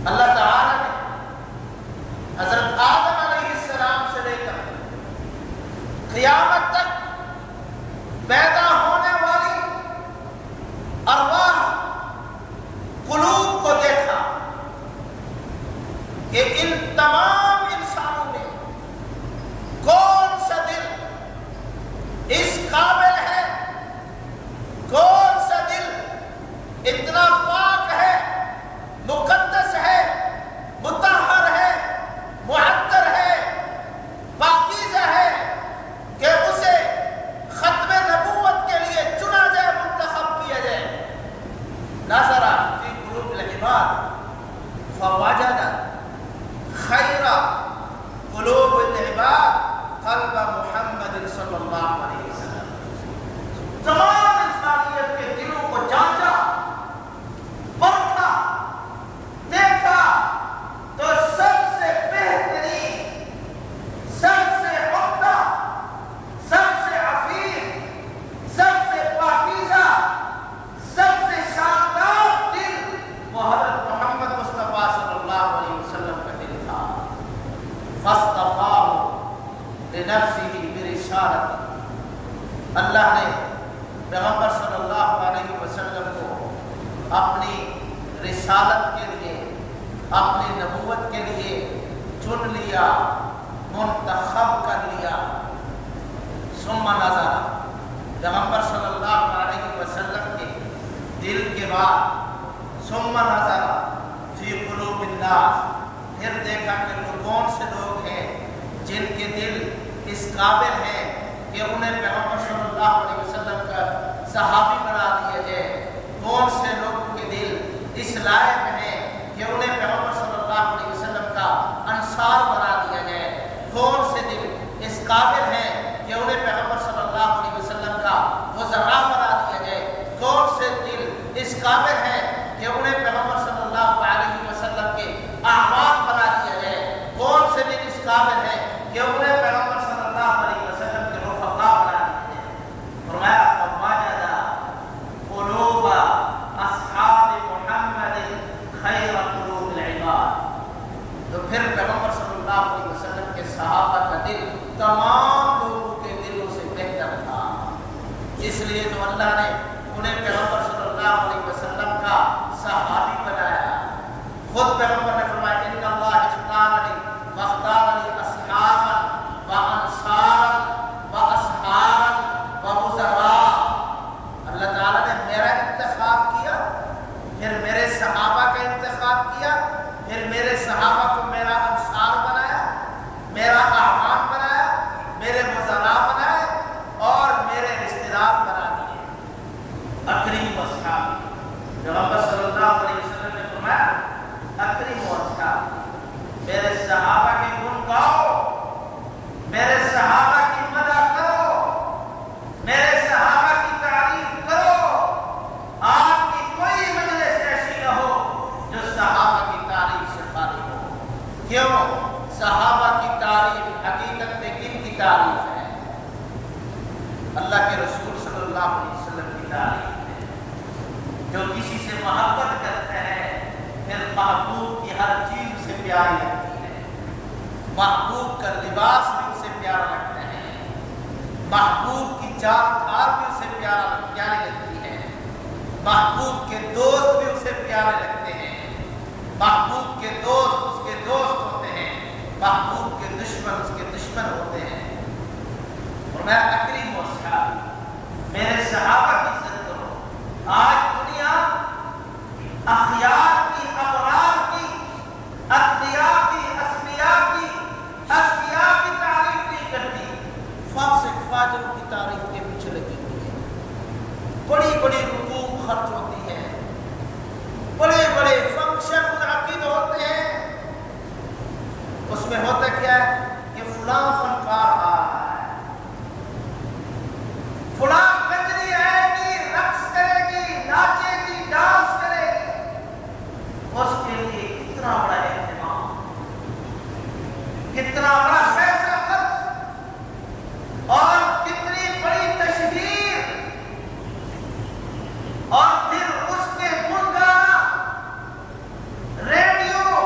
اللہ تعالیٰ نے حضرت آدم علیہ السلام سے لے کر قیامت تک پیدا ہونے والی ارواح قلوب کو دیکھا کہ ان تمام انسانوں میں کون سا دل اس قابل ہے، کون سا دل اتنا پاک ہے، مقدس ہے، مطہر ہے، معطر ہے، پاکیزہ ہے کہ اسے ختم نبوت کے لیے چنا جائے، منتخب کیا جائے۔ نظر فی قلوب العباد فوجد خیر قلوب العباد قلب محمد صلی اللہ علیہ وسلم۔ تمام انسانیت کے دلوں کو جانچا، پرکھا، دیکھا تو سب سے بہترین، سب سے عمدہ، سب سے عفیف، سب سے پاکیزہ، سب سے شاندار دل وہ حضرت محمد مصطفیٰ صلی اللہ علیہ وسلم کا دل تھا۔ فاصطفاہ لنفسہ برسالتہ، اللہ نے پیغمبر صلی اللہ علیہ وسلم کو اپنی رسالت کے لیے، اپنی نبوت کے لیے چن لیا، منتخب کر لیا۔ ثم نظر، پیغمبر صلی اللہ علیہ وسلم کے دل کے بعد ثم نظر فی قلوب الناس، پھر دیکھا کہ وہ کون سے لوگ ہیں جن کے دل اس قابل ہیں کہ انہیں پیغمبر صلی اللہ علیہ وسلم کا صحابی بنا دیا جائے، کون سے لوگوں کے دل اس لائق ہیں کہ انہیں پیغمبر صلی اللہ علیہ وسلم کا انصار بنا دیا جائے، کون سے دل اس قابل ہیں کہ انہیں پیغمبر صلی اللہ علیہ وسلم کا وزراء بنا دیا جائے، کون سے دل اس قابل ہیں کہ انہیں پیغمبر صلی اللہ علیہ وسلم کے اعمال بنا دیا جائے، کون سے دل اس قابل ہیں کہ انہیں پیغمبر صلی اللہ علیہ وسلم کے رفقا بنا دیا جائے۔ فرمایا فوجد قلوب اصحاب محمد خیر قلوب العباد، تو پھر پیغمبر صلی اللہ علیہ وسلم کے صحابہ کا دل تمام لوگوں کے دلوں سے بہتر تھا، اس لیے تو اللہ نے انہیں پیغمبر صلی اللہ علیہ وسلم کا صحابی بنایا۔ خود پیغمبر نے فرمایا ان اللہ اختارنی واختارنی اصحابا وانصارا واصحابا ووزراء، اللہ تعالیٰ نے میرا انتخاب کیا، پھر میرے صحابہ کا انتخاب کیا، پھر میرے صحابہ کو میرا انصار بنایا، میرا اعوان بنایا، میرے وزراء بنائے اور میرے رشتہ دار بنا دیے۔ اکریم اصحابی، پیغمبر صلی اللہ علیہ وسلم نے فرمایا اکریم اصحابی، میرے صحابہ کے گن گاؤ، میرے صحابہ کی مدح کرو، میرے صحابہ کی تعریف کرو۔ آپ کی کوئی مجلس ایسی نہ ہو جو صحابہ کی تعریف سے خالی ہو۔ کیوں؟ صحابہ کی تعریف حقیقت میں کن کی تعریف ہے؟ اللہ کے رسول صلی اللہ علیہ وسلم کی تعریف ہے۔ جو کسی سے محبت کرتے ہیں پھر محبوب کی ہر چیز سے پیاری لگتی ہے، محبوب کا لباس بھی اسے پیارا لگتا ہے، محبوب کی چال ڈھال بھی اسے پیاری لگتی ہے، محبوب کے دوست بھی اسے پیارے لگتے ہیں، محبوب کے دوست اس کے دوست ہوتے ہیں، محبوب کے دشمن اس کے دشمن ہوتے ہیں۔ اور میں اکریم اصحابی، میرے صحابہ کی عزت کرو۔ آج دنیا اخیار کی، ابرار کی، اتقیاء کی، اصفیاء کی تعریف نہیں کرتی، فاسق فاجروں کی تعریف کے پیچھے لگی ہوئی ہے۔ بڑی بڑی رقوم خرچ ہوتی ہے، بڑے بڑے فنکشن منعقد ہوتے ہیں، اس میں ہوتا کیا ہے کہ فلاں فنکار آ رہا ہے، فلاں کجری آئے گی، رقص کرے گی، ناچے گی، ڈانس کرے گی، اس کے لیے کتنا بڑا اہتمام، کتنا بڑا پیسہ خرچ اور کتنی بڑی تشہیر، اور پھر اس کے گن گانا ریڈیو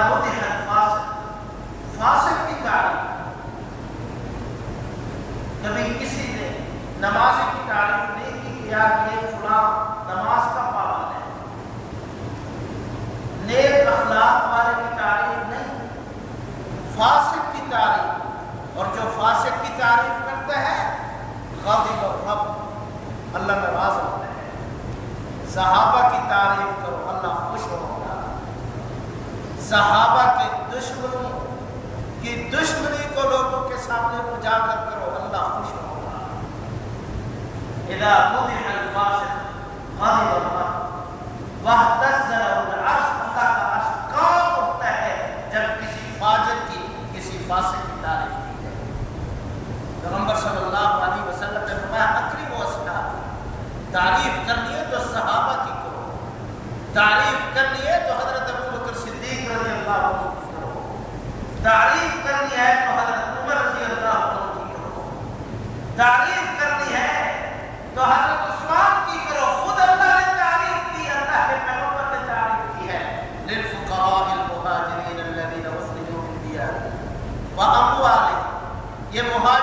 مدح الفاسق، فاسق کی تعریف، کبھی کسی نے نمازی کی تعریف نہیں کی کہ یار یہ فلاں نماز کا پابند ہے، نیک اخلاق والے کی تعریف نہیں، فاسق کی تعریف. اور جو فاسق کی تعریف کرتا ہے غاضب الرب، اللہ ناراض ہوتا ہے. صحابہ کی تعریف کرو اللہ خوش ہوگا. صحابہ کے دشمنوں کی دشمنی کو لوگوں کے سامنے اجاگر کرو اللہ خوش ہوگا. اذا مدح الفاسق غضب الرب واهتز له العرش، اللہ کا عرش کانپ اٹھتا ہے جب کسی فاجر کی، کسی فاسق کی تعریف کی جائے. پیغمبر صلی اللہ علیہ وسلم نے فرمایا اکرموا اصحابی، تعریف کرنی ہے تو صحابہ کی کرو، تعریف کرنی ہے تو حضرت ابوبکر صدیق رضی اللہ عنہ کی کرو، تعریف کرنی ہے تو حضرت عمر رضی اللہ عنہ کی کرو، تعریف کرنی ہے تو حضرت عثمان کی کرو. خود اللہ نے تعریف کی، اللہ کے پیغمبر نے تعریف کی ہے. للفقراء المهاجرين الذين اخرجوا من ديارهم واموالهم، یہ مہاجر